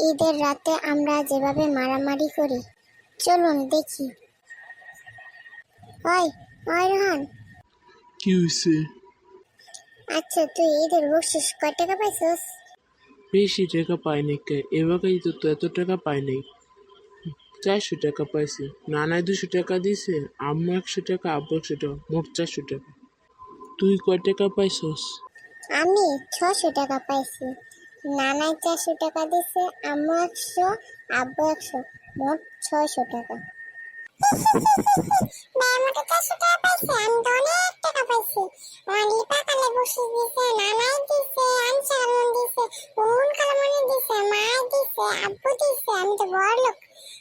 ঈদের রাতে আমরা যেভাবে মারামারি করি, চলুন দেখি। ওই ওই রোহান, কি হয়েছে? আচ্ছা তুই ঈদের বকশিস কয় টাকা পাইছস? বেশি টাকা পাইনি কে, এবারেই তো এত টাকা পাইনি। 400 টাকা পাইছি। নানায় 200 টাকা দিছে, আম্মু 100 টাকা, আব্বু 100 টাকা, মোট 400 টাকা। তুই কয় টাকা পাইছস? আমি 600 টাকা পাইছি। নানায় 400 টাকা দিছে, আম্মু 100, আব্বু 100, মোট 600 টাকা। মোটে 400 টাকা পাইছি, আমি তো অনেক টাকা পাইছি। আমার লিপা কালে বকশিস দিছে, নানাই দিছে, আনসার আলম দিছে, মোহন কালামনি দিছে, মাই দিছে, আব্বু দিছে। আমি তো বড়লোক,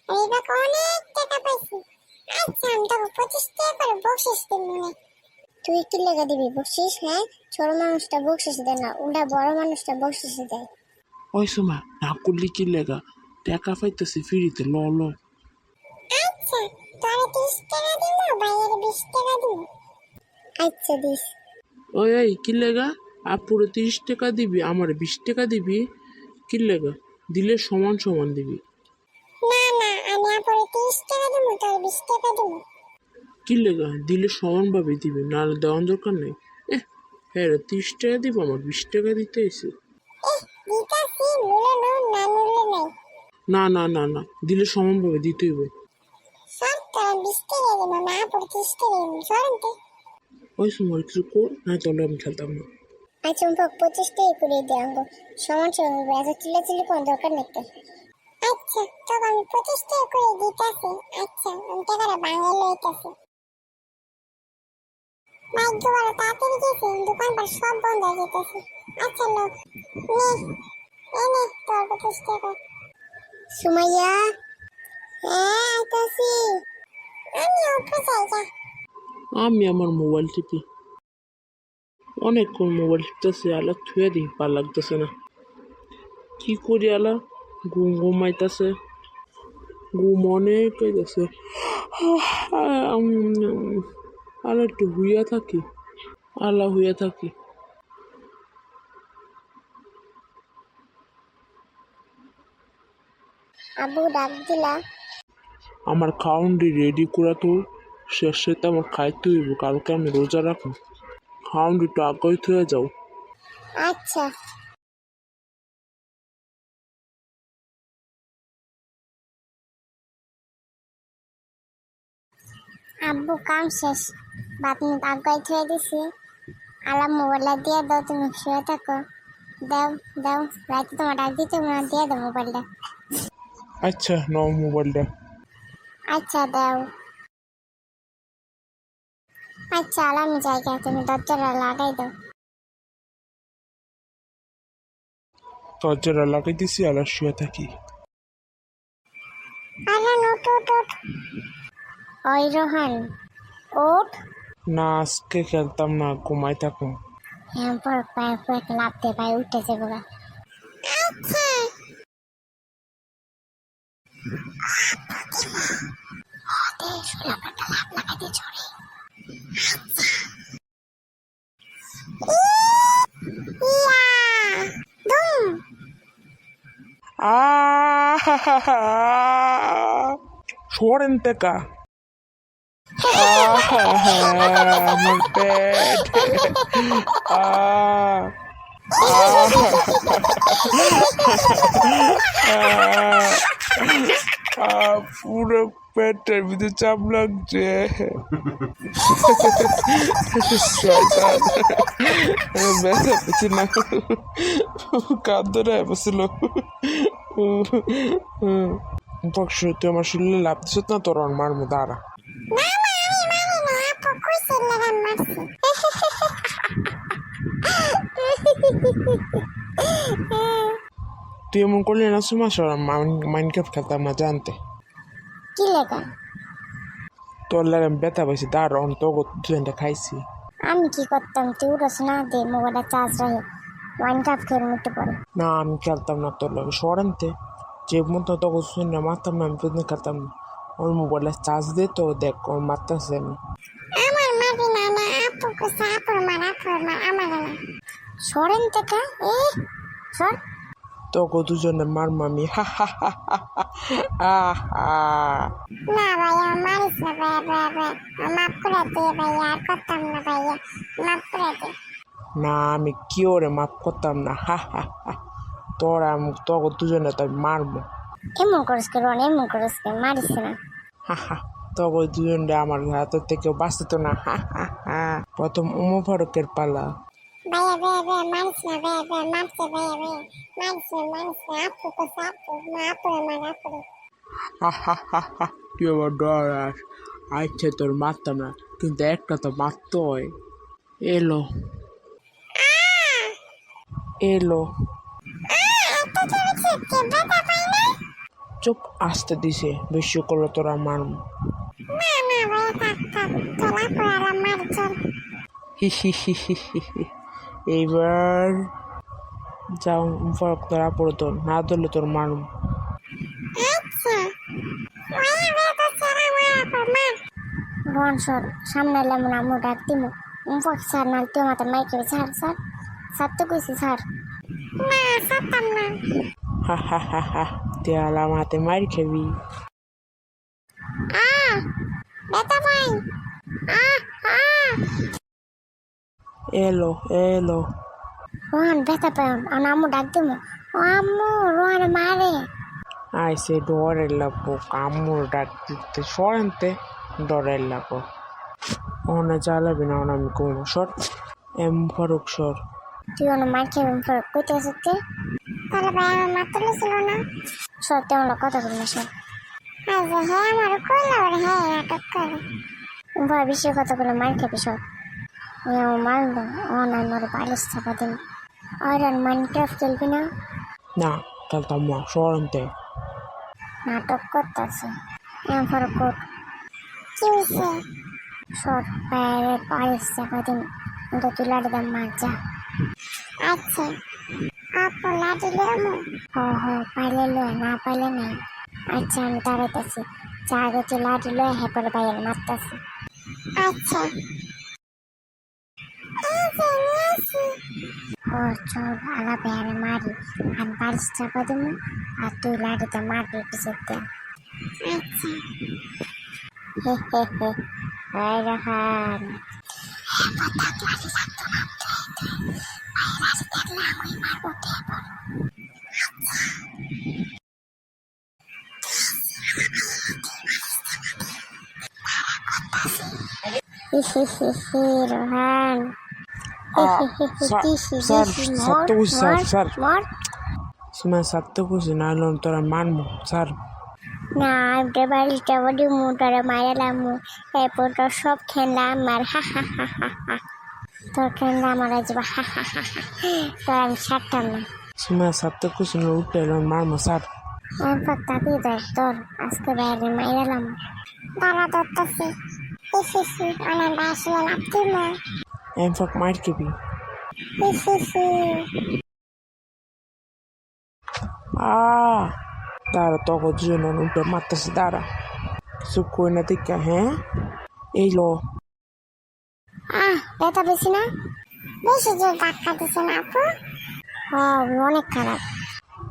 আমি এবার অনেক টাকা পাইছি। আচ্ছা আমি তোকে 25 টাকা করে বকশিস দিব না। তুই কি লেগে দিবি বকশিস? হ্যাঁ, ছোট মানুষটা বকশিস দেয় না, উল্টা বড় মানুষটা বকশিস দেয়। ওই সময় না করলি কি লেগা? টাকা পাইতেছি ফ্রিতে, ল ল। আচ্ছা তোরে 30 টাকা দিব, বাইরে 20 টাকা দিব। আচ্ছা দিস। ওই ওই কি লেগা? আপুরে 30 টাকা দিবি, আমার 20 টাকা দিবি? কি লেগা? দিলে সমান সমান দিবি। না না, আমি আপরে 30 টাকা দিব, তোর 20 টাকা দিব। কি লেগা? দিলে সমান ভাবে দিবি, না দেওয়ার দরকার নেই। হ্যাঁ রে, 30 টাকা দিব, আমার 20 টাকা দিতে এসে। দিতাছি, নুলে নো, না নুলে নাই। না না না না, দিলে সমান ভাবে দিতে হইব। সব তোর 20 টাকা দিব, না আপরে 30 টাকা দিব, সরতে। ওই সময় কিছু কর, না তাহলে আমি খেলতাম না। আচ্ছা উম্পক 25 টাকা করে দিয়ে আনবো, সমান সমান হবে, এত চিল্লাচিল্লি কোনো দরকার নেই তো। আচ্ছা তোকে আমি 25 টাকা করে দিতাছি। আচ্ছা আমি টাকাটা বাঙালি লইতাছি। ভাগ্য ভালো তাড়াতাড়ি গেছি, দোকানপাট সব বন্ধ হয়ে যেতেছে। আচ্ছা লোক নে, এনে তোর 25 টাকা। সুমাইয়া, হ্যাঁ আইতাছি। আমি উপরে যাই যা। আমি আমার মোবাইল টিপি, অনেকক্ষণ মোবাইল টিপতেছি, আলা থুয়ে দিই, ভাল লাগতেছে না। কি করি আলা? ঘুম ঘুমাইতেছে, ঘুম অনেক হইতেছে। আলা একটু হুইয়া থাকি, আলা হুইয়া থাকি। আবু ডাক দিলা? আমার খাউন্ডি রেডি করা তো, শেষে তো আমার খাইতে হইব, কালকে আমি রোজা রাখবো। খাউন্ডি একটু আগে থুয়ে যাও। আচ্ছা। আব্বু কাম শেষ, ভাত মুখ আগাই থুয়ে দিছি। আলা মোবাইলটা দিয়ে দাও, তুমি শুয়ে থাকো। দাও দাও, রাতে তোমার ডাক দিতে না, দিয়ে দাও মোবাইলটা। আচ্ছা নাও মোবাইলটা। আচ্ছা দাও। আচ্ছা আলা আমি জায়গা, তুমি দরজাটা লাগাই দাও। দরজাটা লাগাই দিছি, আলা শুয়ে থাকি। আলা ওঠ ওঠ ওঠ। ওই রোহান ওঠ। না আজকে খেলতাম না, ঘুমাই থাকুম। হ্যাঁ পর পায়ে পরে লাভ দিয়ে পায়ে উঠতেছে বাবা। আচ্ছা সরেন টেকা। আমার পেট। পুরো পেটের ভিতরে চাপ লাগছে। শয়তান, ব্যথা পেয়েছি না, কাঁদরে বসছিল। পক্ষ তুই আমার শরীরে লাভ দিস না, তোর মারমু দাঁড়া। তুই এমন করলি না সুমা, মাইনক্রাফট খেলতাম না জানতে। কি লেখা? তোর লাগে আমি ব্যথা পাইছি, দাঁড়া তো দুজনটা খাইছি। আমি কি করতাম, তুই উঠোস না, দে মোবাইলটা চার্জ রাখে, মাইনক্রাফট খেয়ে মরতে পারে। না আমি খেলতাম না তোর লাগে, সরানতে যে মতো তোকে শুনে মারতাম না, আমি প্রতিদিন খেলতাম না। ওর মোবাইলে চার্জ দে তো দেখ, ওর মারতেছে আমি। আমার মারি না, না আপু কোসা, আপুর মার আমার না। সরেন থেকে এ সর। তোকে দুজনে মারবো আমি, হা হা হা হা হা হা। না ভাইয়া মারিস না ভাইয়া মাফ করে দে ভাইয়া আর করতাম না ভাইয়া মাফ করে দে। না আমি কি ওরে মাফ করতাম না, হা হা হা। তোরা তোকে দুজনে তো আমি মারবো, এমন করিস কে রন, এমন করিস কে, মারিস না। হা হা। তোকে দুজনে আমার হাতের থেকে বাঁচত না, হা হা হা। প্রথম উমর ফারুকের পালা। ভাইয়া মারিস না ভাইয়া মারছে ভাইয়া মারিস না আপু কোসা আপু মা আপুরে মার আপুরে। হা হা হা হা। তুই আবার ডরাস? আচ্ছা তোর মারতাম না, কিন্তু একটা তো মারতে হয়। এলো এলো, এত জোরে ছিটকে ব্যথা পাই না? চুপ, আসতে দিছে, বেশি করলে তোরা মারব। না ভাইয়া থাক চল আপুরে আলাম মার চল। হি হি হি হি হি হি। এইবার যাও ফরক তোরা পড়ে, তোর না ধরলে তোর মারব। আচ্ছা ভাইয়া তো সারা মার আপু মার। রন সর সামনে এলাম না মু ডাক দিমু উম্পক স্যার নাল তুই মাথা মাইকে স্যার তো কইছি স্যার। না সারতাম না। হা হা হা হা। তুই আলাম হাতে মার খাবি। ব্যথা পাই এলো এলো। রোহান ব্যথা পাই আম্মু ডাক দিমু। ও আম্মু রোহান মারে। আইসে ডরের লাগবো, কামড় ডাক দিতে সরানতে ডরের লাগবো। ওনা চালাবি না, ওনা আমি কমো সর। এম ফারুক সর। তুই ওনা মার খেয়ে ফরক কইতে আসতে তাহলে ভাই আমার মার তুলেছিল না। সর তেমন কথা বলি না সর। আচ্ছা হ্যাঁ আমার কইলো হ্যাঁ নাটক করে ভাই বেশি কথা বলে মার খেবি সর। ও মারলো ও না মোর বালিশ চাপা দিন। আর মাইনক্রাফট খেলবি না? না খেলতাম না, সরানতে। নাটক করতেছে এম ফরক কোট কি হয়েছে? সর পায়ের বালিশ চাপা দিন তো তুই লাড়ি দাম মার যা। আচ্ছা আপু লাঠি লেমু? হ পাইলে লয় না পাইলে নাই। আচ্ছা আমি দাঁড়াইতেছি, চা আগে তুই লাঠি লয় হ্যাঁ পরে বাইরে মারতেছি। আচ্ছা ও চল আলা বেয়ারে মারি আর বালিশ চাপা দেবো আর তুই লাঠিতে মারবি পিছতে। আচ্ছা হে হে হে হাই রাহান রোহান স্যার সত্য স্যার স্যার সময় সত্য খুশি না হলো তোরা মানবো স্যার। না বালিশটা বডি মোটরে মারালাম এরপর তোর সব খেলা আমার হা হা হা হা হা। তোর খেলা আমার যাবো হা হা হা হা। তোর আমি ছাড়তাম না। সময় সত্য খুশি না উঠে এলো মারবো স্যার। এরপর তাকিয়ে দেখ তোর আজকে বাইরে মারালাম। দাঁড়া ধরতেছি অনেক বাসলে লাগতি না। এম ফাক মার খেবি। দাঁড়া তোকে দুজন উল্টো মারতেছি, দাঁড়া কিছু কই না দেখা। হ্যাঁ এই লো। ব্যথা বেশি না? বেশি জোর ধাক্কা দিছে না আপু? অনেক খারাপ।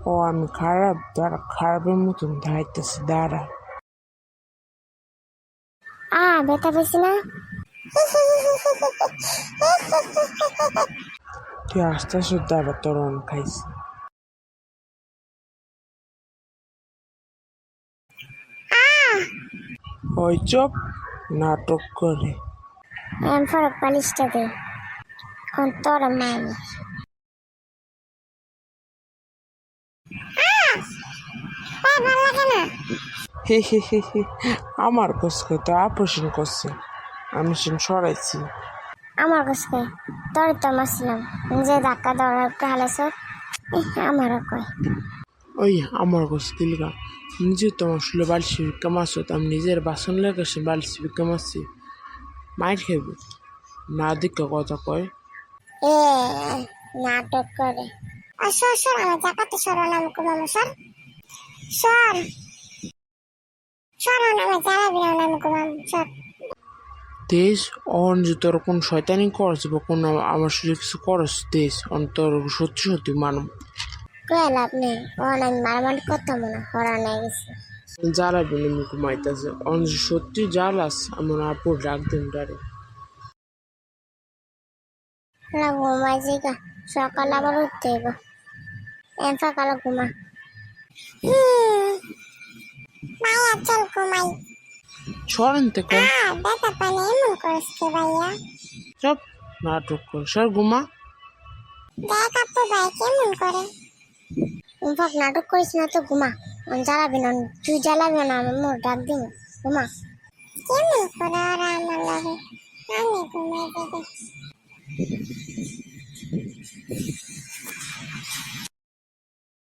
ও আমি খারাপ? দাঁড়া খারাপের মতন ধাইতেছি, দাঁড়া। ব্যথা বেশি না? তুই আস্তে আস্তে দাঁড়া, তোর অনেক খাইছি। ওই চুপ, নাটক করে। ফরক বালিশটা দে এখন তোর মারি। ভালো লাগে না? হে হে হে হে। আমার কোসকে তো অপারেশন করছে, আমি সেন সরাইছি। আমার কাছে তোর তো মাসলাম নিজে ধাক্কা দেওয়ার একটু হালাস আমারও কয়। ওই আমার কোস দিলগা নিজে তোমার শুলে বালিশ কামাচ্ছ, আমি নিজের বাসন লেগে সে বালিশ কামাচ্ছি। মাইর খেবি না দিকে কথা কয়। নাটক করে। সর সর আমার জাকাতে সরান আমাকে মামা সর সর সরান আমার জ্বালাবি না আমাকে মামা সর। দেশ অন যে তোর কোন শয়তানি করছে বা কোন আমার শরীরে কিছু করস দেশ অন তোর সত্যি সত্যি মানব। কয়ে লাভ নেই, ও আমি মারামারি করতাম না, হরা নাই গেছে। জ্বালাবি না আমি ঘুমাইতেছে সত্যি জ্বালাস আমার আপুর ডাক দিন ডারে। না ঘুমাই জিগা, সকাল আবার উঠতে হইব, এন সকালে ঘুমা। ভাইয়া চল ঘুমাই। সরেন থেকে ব্যথা পানি এমন করিস কে ভাইয়া? সব নাটক কর সর ঘুমা। দেখ আপু ভাই কেমন করে। ইনফাক নাটক করিস না তো ঘুমা, জ্বালাবি না, তুই জ্বালাবি না, আমি মোর ডাক দিব, ঘুমা। কেমন করে ওরা আমার লাগে, আমি ঘুমাই দেবে।